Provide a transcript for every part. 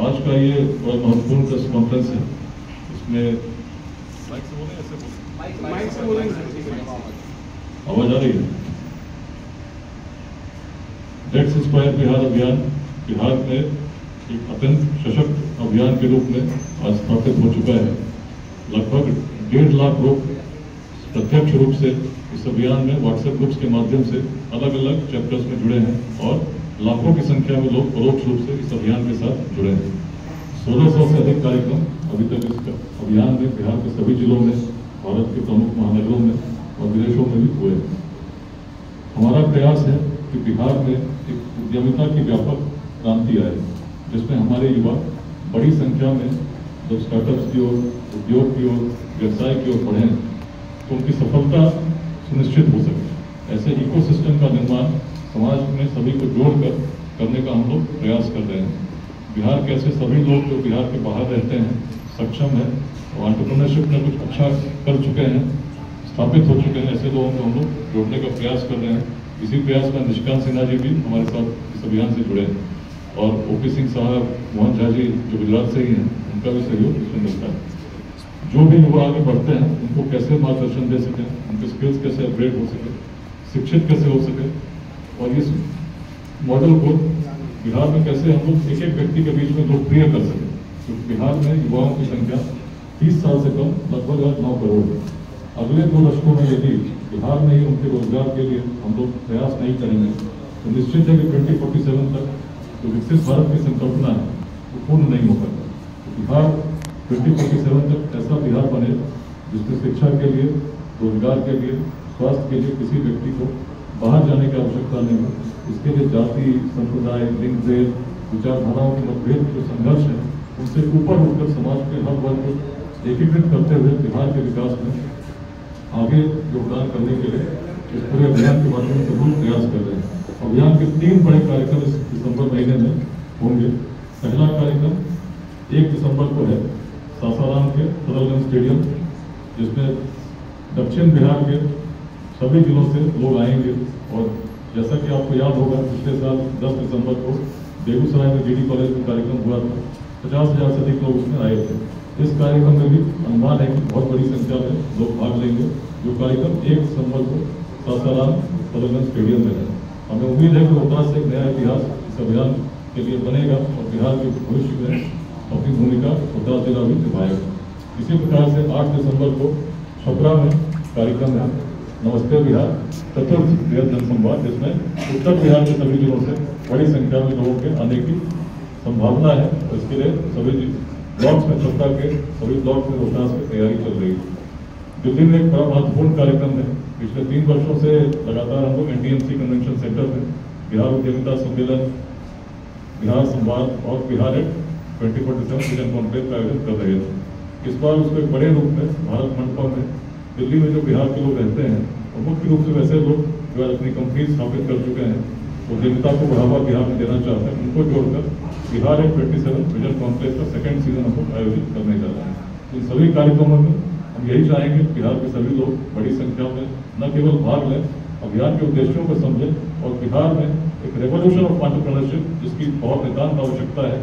आज का ये बड़ा महत्वपूर्ण प्रेस कॉन्फ्रेंस है। इसमें माइक से बोलेंगे, आवाज आ रही है। लेट्स इंस्पायर बिहार अभियान बिहार में एक अत्यंत सशक्त अभियान के रूप में आज स्थापित हो चुका है। लगभग 1.5 लाख लोग प्रत्यक्ष रूप से इस अभियान में व्हाट्सएप ग्रुप्स के माध्यम से अलग अलग चैप्टर्स में जुड़े हैं और लाखों की संख्या में लोग परोक्ष रूप से इस अभियान के साथ जुड़े हैं। 1600 से अधिक कार्यक्रम अभी तक इस अभियान में बिहार के सभी जिलों में, भारत के प्रमुख महानगरों में और विदेशों में भी हुए हैं। हमारा प्रयास है कि बिहार में एक उद्यमिता की व्यापक क्रांति आए, जिसमें हमारे युवा बड़ी संख्या में जब स्टार्टअप्स की ओर, उद्योग की ओर, व्यवसाय की ओर बढ़ें तो उनकी सफलता सुनिश्चित हो सके। ऐसे इकोसिस्टम का निर्माण समाज में सभी को जोड़कर करने का हम लोग प्रयास कर रहे हैं। बिहार के ऐसे सभी लोग जो बिहार के बाहर रहते हैं, सक्षम है और एंटरप्रेन्योरशिप में कुछ अच्छा कर चुके हैं, स्थापित हो चुके हैं, ऐसे लोगों को हम लोग जोड़ने का प्रयास कर रहे हैं। इसी प्रयास में निष्कांत सिन्हा जी भी हमारे साथ इस अभियान से जुड़े हैं और ओपी सिंह साहब, मोहन झा जी जो गुजरात से ही हैं, उनका भी सहयोग इसमें मिलता है। जो भी युवा आगे बढ़ते हैं उनको कैसे मार्गदर्शन दे सकें, उनके स्किल्स कैसे अपग्रेड हो सके, शिक्षित कैसे हो सके और इस मॉडल को बिहार में कैसे हम लोग एक एक व्यक्ति के बीच में लोकप्रिय कर सकें। क्योंकि बिहार में युवाओं की संख्या 30 साल से कम लगभग 9 करोड़ है। अगले 2 दशकों में यदि बिहार में ही उनके रोजगार के लिए हम लोग प्रयास नहीं करेंगे तो निश्चित है कि 2047 तक जो विकसित भारत की संकल्पना है वो पूर्ण नहीं हो सकता। तो बिहार 2047 तक ऐसा बिहार बने जिसमें शिक्षा के लिए, रोजगार के लिए, स्वास्थ्य के लिए किसी व्यक्ति को बाहर जाने की आवश्यकता नहीं हो। इसके लिए जाति, संप्रदाय, लिंग भेद, विचारधाराओं के मतभेद जो संघर्ष है उनसे ऊपर उठकर समाज के हर वर्ग को एकीकृत करते हुए बिहार के विकास में आगे योगदान करने के लिए इस पूरे अभियान के माध्यम से हम प्रयास कर रहे हैं। अभियान के 3 बड़े कार्यक्रम इस दिसंबर महीने में होंगे। पहला कार्यक्रम 1 दिसंबर को है सासाराम के सदरगंज स्टेडियम, जिसमें दक्षिण बिहार के सभी जिलों से लोग आएंगे। और जैसा कि आपको याद होगा, पिछले साल 10 दिसंबर को बेगूसराय में GD कॉलेज में कार्यक्रम हुआ था। 50,000 से अधिक लोग उसमें आए थे। इस कार्यक्रम में भी अनुमान है कि बहुत बड़ी संख्या में लोग भाग लेंगे। जो कार्यक्रम 1 दिसंबर को सासाराम सदरगंज स्टेडियम में है। हमें उम्मीद है कि रोहतास से एक नया इतिहास इस अभियान के लिए बनेगा और बिहार के भविष्य में अपनी भूमिका रोहतास जिला भी निभाएगा। इसी प्रकार से 8 दिसंबर को छपरा में कार्यक्रम है नमस्ते बिहार चतुर्थ बृहद जनसंवाद, जिसमें उत्तर बिहार के सभी जिलों से बड़ी संख्या में लोगों के आने की संभावना है। और इसके लिए सभी ब्लॉक्स में, छपरा के सभी ब्लॉक्स में रोहतास की तैयारी चल रही है। दिल्ली में एक बड़ा महत्वपूर्ण कार्यक्रम है। पिछले 3 वर्षों से लगातार हम लोग NTMC कन्वेंशन सेंटर में बिहार उद्यमिता सम्मेलन, बिहार संवाद और बिहार एट 2047 विजन कॉन्क्लेव का आयोजन कर रहे थे। इस बार उसको एक बड़े रूप में भारत मंडपम में दिल्ली में जो बिहार के लोग रहते हैं और मुख्य रूप से वैसे लोग जो अपनी कंपनी स्थापित कर चुके हैं, उद्यमिता को बढ़ावा बिहार में देना चाहते हैं, उनको जोड़कर बिहार एट 27 विजन कॉन्क्लेव का 2nd सीजन हम लोग आयोजित करने जा रहे हैं। इन सभी कार्यक्रमों में हम यही चाहेंगे बिहार के सभी लोग बड़ी संख्या में न केवल भाग लें, अभियान के उद्देश्यों को समझें और बिहार में एक रेवोल्यूशन ऑफ एंटरप्रेन्योरशिप जिसकी बहुत नितांत आवश्यकता है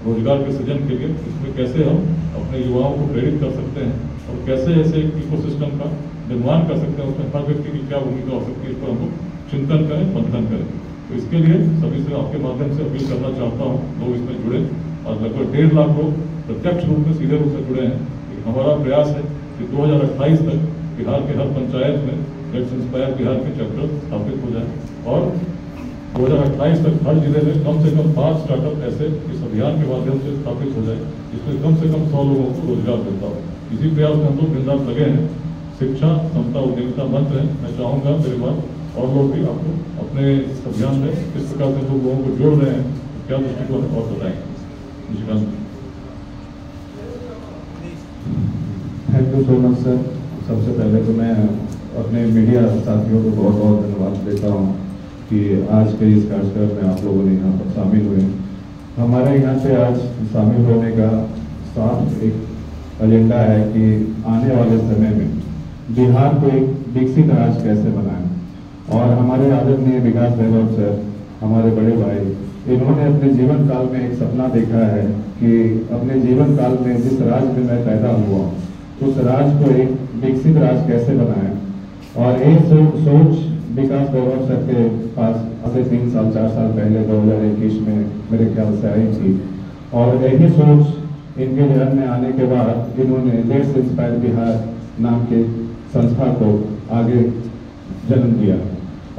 रोजगार के सृजन के लिए, इसमें कैसे हम अपने युवाओं को प्रेरित कर सकते हैं और कैसे ऐसे एक इकोसिस्टम का निर्माण कर सकते हैं, उसमें हर व्यक्ति की क्या भूमिका हो सकती है, इस पर हम लोग चिंतन करें, मंथन करें। तो इसके लिए सभी से आपके माध्यम से अपील करना चाहता हूँ लोग इसमें जुड़े और लगभग 1.5 लाख लोग प्रत्यक्ष रूप में, सीधे रूप से जुड़े हैं। हमारा प्रयास है कि 2028 तक बिहार के हर पंचायत में लेट्स इंस्पायर बिहार के चैप्टर स्थापित हो जाए और 2028 तक हर जिले में कम से कम 5 स्टार्टअप ऐसे इस अभियान के माध्यम से स्थापित हो जाए, जिसमें कम से कम 100 लोगों को रोजगार मिलता हो। इसी प्रयास में हम लोग दिन रात लगे हैं। शिक्षा, समता, उद्यमिता मंत्र है। मैं चाहूँगा मेरे बाद और लोग भी आपको अपने अभियान में किस प्रकार से लोगों को जोड़ रहे हैं, क्या दृष्टिकोण है और बताएंगे। Thank you so much sir. सबसे पहले तो मैं अपने मीडिया साथियों को बहुत बहुत धन्यवाद देता हूँ कि आज के इस कार्यक्रम में आप लोगों ने यहाँ पर शामिल हुए। हमारे यहाँ से आज शामिल होने का साफ एक एजेंडा है कि आने वाले समय में बिहार को एक विकसित राज्य कैसे बनाएं। और हमारे आदरणीय विकास भैरव सर, हमारे बड़े भाई इन्होंने अपने जीवन काल में एक सपना देखा है कि अपने जीवन काल में जिस राज्य में मैं पैदा हुआ उस राज्य को एक विकसित राज्य कैसे बनाएं, और एक सोच विकास गौरव सर के पास आज 3 साल 4 साल पहले 2021 में मेरे ख्याल से आई थी, और यही सोच इनके जहन में आने के बाद इन्होंने लेट्स इंस्पायर बिहार नाम के संस्था को आगे जन्म दिया।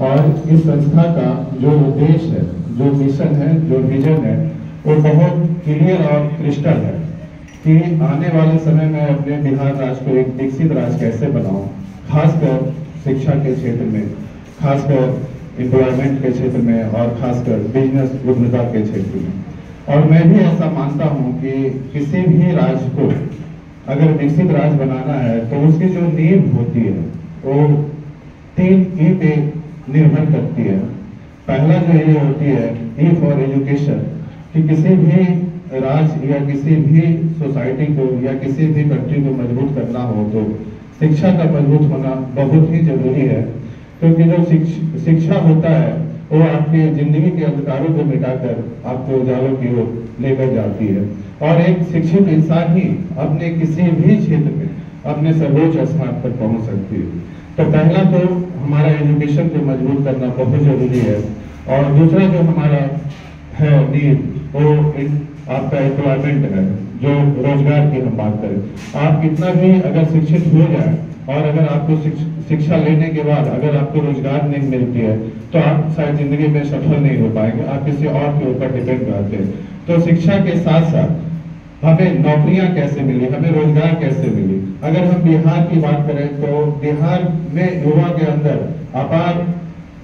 और इस संस्था का जो उद्देश्य है, जो मिशन है, जो विजन है, वो बहुत क्लियर और क्रिस्टल है कि आने वाले समय में अपने बिहार राज्य को एक विकसित राज्य कैसे बनाऊं, खासकर शिक्षा के क्षेत्र में, खासकर एम्प्लॉयमेंट के क्षेत्र में, और खासकर बिजनेस उद्यमिता के क्षेत्र में। और मैं भी ऐसा मानता हूं कि किसी भी राज्य को अगर विकसित राज्य बनाना है तो उसकी जो नींव होती है वो 3 ई पे निर्भर करती है। पहला जो ये होती है ई फॉर एजुकेशन, कि किसी भी राज्य या किसी भी सोसाइटी को या किसी भी कंट्री को मजबूत करना हो तो शिक्षा का मजबूत होना बहुत ही जरूरी है, क्योंकि जो शिक्षा होता है वो आपके जिंदगी के अंधकारों को मिटाकर आपको उजालों की ओर लेकर जाती है, और एक शिक्षित इंसान ही अपने किसी भी क्षेत्र में अपने सर्वोच्च स्थान पर पहुंच सकती है। तो पहला तो हमारा एजुकेशन को मजबूत करना बहुत जरूरी है, और दूसरा जो हमारा है नीड वो आपका एम्प्लॉयमेंट है, जो रोजगार की हम बात करें। आप कितना भी अगर शिक्षित हो जाए और अगर आपको शिक्षा लेने के बाद अगर आपको रोजगार नहीं मिलती है तो आप शायद जिंदगी में सफल नहीं हो पाएंगे, आप किसी और के ऊपर डिपेंड रहते हैं। तो शिक्षा के साथ साथ हमें नौकरियां कैसे मिली, हमें रोजगार कैसे मिली। अगर हम बिहार की बात करें तो बिहार में युवा के अंदर अपार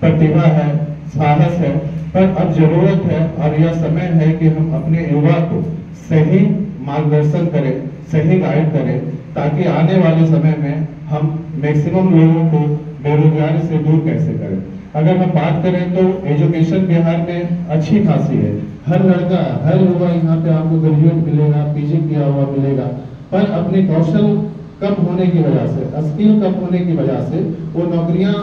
प्रतिभा है, साहस है, पर अब जरूरत है और यह समय है कि हम अपने युवा को सही मार्गदर्शन करें, सही गाइड करें, ताकि आने वाले समय में हम मैक्सिमम लोगों को बेरोजगारी से दूर कैसे करें। अगर हम बात करें तो एजुकेशन बिहार में अच्छी खासी है, हर लड़का हर युवा यहाँ पे आपको ग्रेजुएट मिलेगा, पीजी किया हुआ मिलेगा, पर अपने कौशल कम होने की वजह से, स्किल कम होने की वजह से वो नौकरियां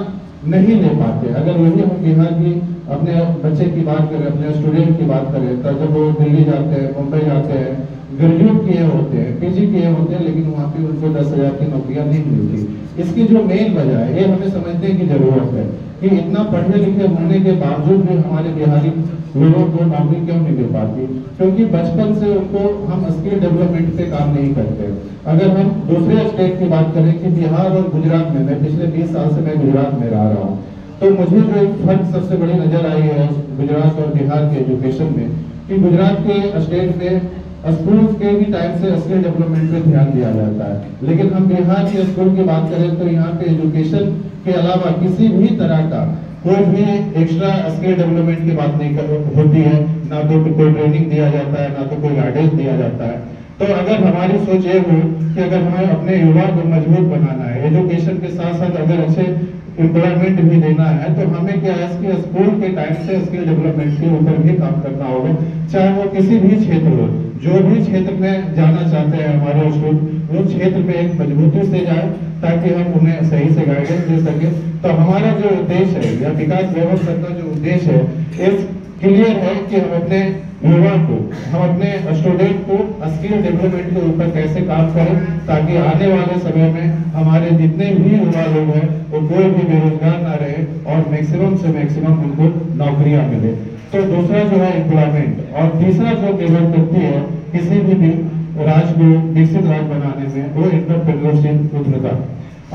नहीं ले पाते। अगर वही हम बिहार की अपने बच्चे की बात करें, अपने स्टूडेंट की बात करें, तो जब वो दिल्ली जाते हैं, मुंबई जाते हैं, ग्रेजुएट किए होते हैं, पीजी किए होते हैं, लेकिन वहाँ पे उनको 10,000 की नौकरियां नहीं मिलती। इसकी जो मेन वजह है, ये हमें समझने की जरूरत है कि इतना पढ़े लिखे होने के बावजूद भी हमारे बिहारी लोगों को नौकरी क्यों नहीं मिल पाती, क्योंकि बचपन से उनको हम स्किल डेवलपमेंट पे काम नहीं करते। अगर हम दूसरे स्टेट की बात करें कि बिहार और गुजरात में, मैं पिछले 20 साल से मैं गुजरात में रह रहा हूँ, तो मुझे जो एक फर्क सबसे बड़ी नजर आई है गुजरात और बिहार के एजुकेशन में, कि गुजरात के स्टेट में स्कूल के भी टाइम से स्किल डेवलपमेंट पे ध्यान दिया जाता है, लेकिन हम बिहार के स्कूल की बात करें तो यहाँ पे एजुकेशन के अलावा किसी भी तरह का कोई भी एक्स्ट्रा स्किल डेवलपमेंट की बात नहीं होती है, ना तो कोई ट्रेनिंग दिया जाता है, ना तो कोई गाइडेंस दिया जाता है। तो अगर हमारी सोच ये हो कि अगर हमें अपने युवा को मजबूत बनाना है, एजुकेशन के साथ साथ अगर अच्छे एम्प्लॉयमेंट भी देना है, तो हमें क्या है कि स्कूल के टाइम से स्किल डेवलपमेंट के ऊपर भी काम करना होगा, चाहे वो किसी भी क्षेत्र हो। जो भी क्षेत्र में जाना चाहते हैं हमारे स्टूडेंट, वो क्षेत्र में एक मजबूती से जाए ताकि हम उन्हें सही से गाइडेंस दे सके। तो हमारा जो उद्देश्य है या विकास गौरव सर का जो उद्देश्य है इस क्लियर है कि हम अपने युवा को, हम अपने स्टूडेंट को स्किल डेवलपमेंट के ऊपर कैसे काम करें, ताकि आने वाले समय में हमारे जितने भी युवा लोग हैं वो कोई भी बेरोजगार ना रहे और मैक्सिमम से मैक्सिमम उनको नौकरियां मिले। तो दूसरा जो है एम्प्लॉयमेंट, और तीसरा जो निर्भर करती है किसी भी राज्य को विकसित राज्य बनाने में, वो एंटरप्रेन्योरशिप उद्यमिता।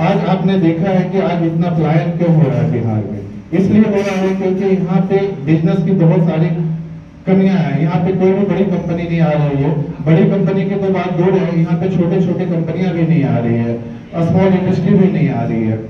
आज आपने देखा है कि आज इतना पलायन क्यों हो रहा है बिहार में, इसलिए हो रहा है क्योंकि यहाँ पे बिजनेस की बहुत सारी कमियां हैं। यहाँ पे कोई भी बड़ी कंपनी नहीं आ रही है, बड़ी कंपनी की तो बात दूर है, यहाँ पे छोटे छोटे कंपनियां भी नहीं आ रही है, स्मॉल इंडस्ट्री भी नहीं आ रही है।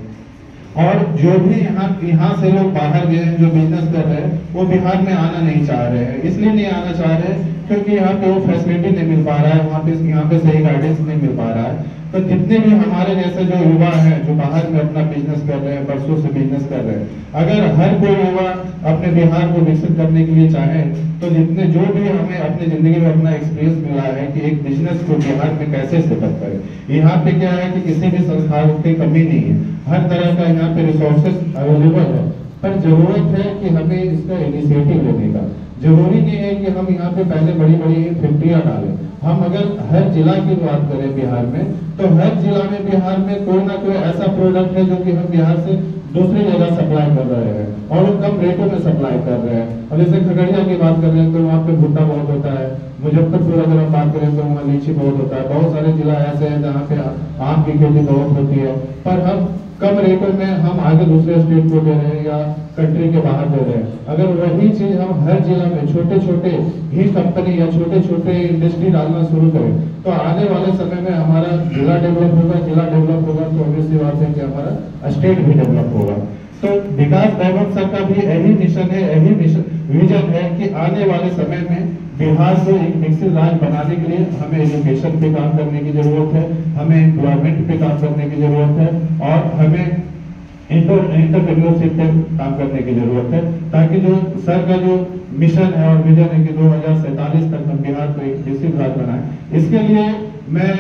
और जो भी यहाँ से लोग बाहर गए हैं जो बिजनेस कर रहे हैं, वो बिहार में आना नहीं चाह रहे हैं। इसलिए नहीं आना चाह रहे हैं क्योंकि यहाँ पे वो फैसिलिटी नहीं मिल पा रहा है, यहाँ पे सही गाइडेंस नहीं मिल पा रहा है। तो जितने भी हमारे जैसे जो युवा हैं जो बाहर में अपना बिजनेस कर रहे हैं, बरसों से बिजनेस कर रहे हैं, अगर हर कोई युवा अपने बिहार को विकसित करने के लिए चाहे तो जितने जो भी हमें अपनी जिंदगी में अपना एक्सपीरियंस मिला है कि एक बिजनेस को बिहार में कैसे सेटअप करें। यहाँ पे क्या है कि किसी भी संस्थान की कमी नहीं है, हर तरह का यहाँ पे रिसोर्सेज अवेलेबल है, पर जरूरत है कि हमें इसका इनिशिएटिव लेने का। जरूरी नहीं है कि हम यहाँ पे पहले बड़ी बड़ी फैक्ट्रियां डालें। हम अगर हर जिला की बात करें बिहार में, तो हर जिला में बिहार में कोई ना कोई ऐसा प्रोडक्ट है जो कि हम बिहार से दूसरी जगह सप्लाई कर रहे हैं और वो कम रेटों में सप्लाई कर रहे हैं। और जैसे खगड़िया की बात कर रहे हैं तो वहाँ पे भुट्टा बहुत होता है। मुजफ्फरपुर अगर हम बात करें तो वहाँ लीची बहुत होता है। बहुत सारे जिला ऐसे हैं जहाँ पे आम की खेती बहुत होती है, पर हम कम रेटों में हम आगे दूसरे स्टेट को दे रहे हैं या कंट्री के बाहर दे रहे हैं। अगर वही चीज हम हर जिला में छोटे छोटे ही कंपनी या छोटे छोटे इंडस्ट्री डालना शुरू करें तो आने वाले समय में हमारा जिला डेवलप होगा। जिला डेवलप होगा तो obvious सी बात है कि हमारा स्टेट भी डेवलप होगा। तो विकास वैभव सर का भी यही मिशन है, यही विजन है कि आने वाले समय में बिहार को एक विकसित राज्य बनाने के लिए हमें एजुकेशन पे काम करने की जरूरत है, हमें एम्प्लॉयमेंट पे काम करने की जरूरत है और हमें एंटरप्रेन्योरशिप पे काम करने की जरूरत है, ताकि जो सर का जो मिशन है और विजन है कि 2047 तक हम बिहार को एक विकसित राज्य बनाए। इसके लिए मैं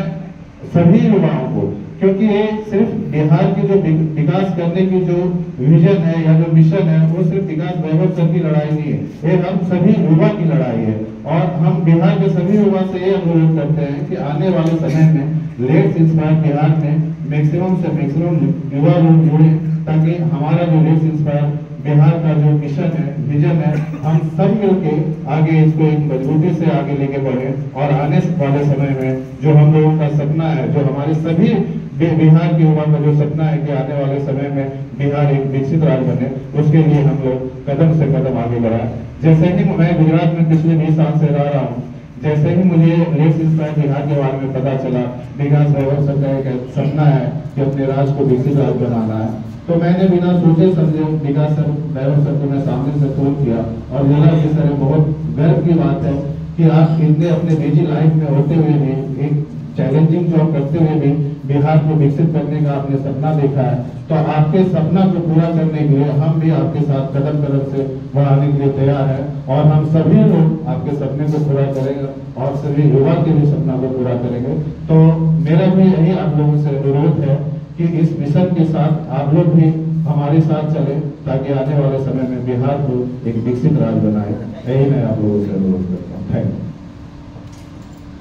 सभी युवाओं को, क्योंकि ये सिर्फ बिहार की जो विकास करने की जो विजन है या जो मिशन है वो सिर्फ विकास वैभव सर की लड़ाई नहीं है, ये हम सभी युवा की लड़ाई है। और हम बिहार के सभी युवा से ये अनुरोध करते हैं कि आने वाले समय में लेट्स इंस्पायर बिहार में मैक्सिमम से मैक्सिमम युवा लोग जुड़े, ताकि हमारा जो लेट्स इंस्पायर बिहार का जो मिशन है, विजन है, हम सब मिलके आगे इसको एक मजबूती से आगे लेके बढ़े और आने वाले समय में जो हम लोगों का सपना है, जो हमारे सभी बिहार के युवा का जो सपना है कि आने वाले समय में बिहार एक विकसित राज्य बने, उसके लिए हम लोग कदम से कदम आगे बढ़ाएं। जैसे ही मैं गुजरात में पिछले 20 साल से रह रहा हूँ, जैसे ही मुझे लेट्स इंस्पायर बिहार के बारे में पता चला, विकास वैभव सर का एक सपना है कि अपने राज्य को विकसित राज्य बनाना है, तो मैंने बिना सोचे समझे विकास वैभव सर को मैं सामने से फोन किया और बोला कि सर बहुत गर्व की बात है कि आप इतने अपने बिजी लाइफ में होते हुए भी, एक चैलेंजिंग जॉब करते हुए भी बिहार को विकसित करने का आपने सपना देखा है। तो आपके सपना को पूरा करने के लिए हम भी आपके साथ कदम कदम से बढ़ाने के लिए तैयार है और हम सभी लोग आपके सपने को पूरा करेंगे और सभी युवा के भी सपना को पूरा करेंगे। तो मेरा भी यही आप लोगों से अनुरोध है कि इस मिशन के साथ आप लोग भी हमारे साथ चले, ताकि आने वाले समय में बिहार को एक विकसित राज्य बनाए। यही मैं आप लोगों से अनुरोध करता हूँ। Thank you.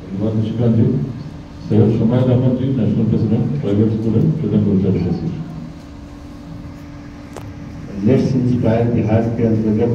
धन्यवाद Nishikant ji. Syed Shumayad Ahmed ji, national president, private student, present Gujarat association. Let's inspire Bihar के अंतर्गत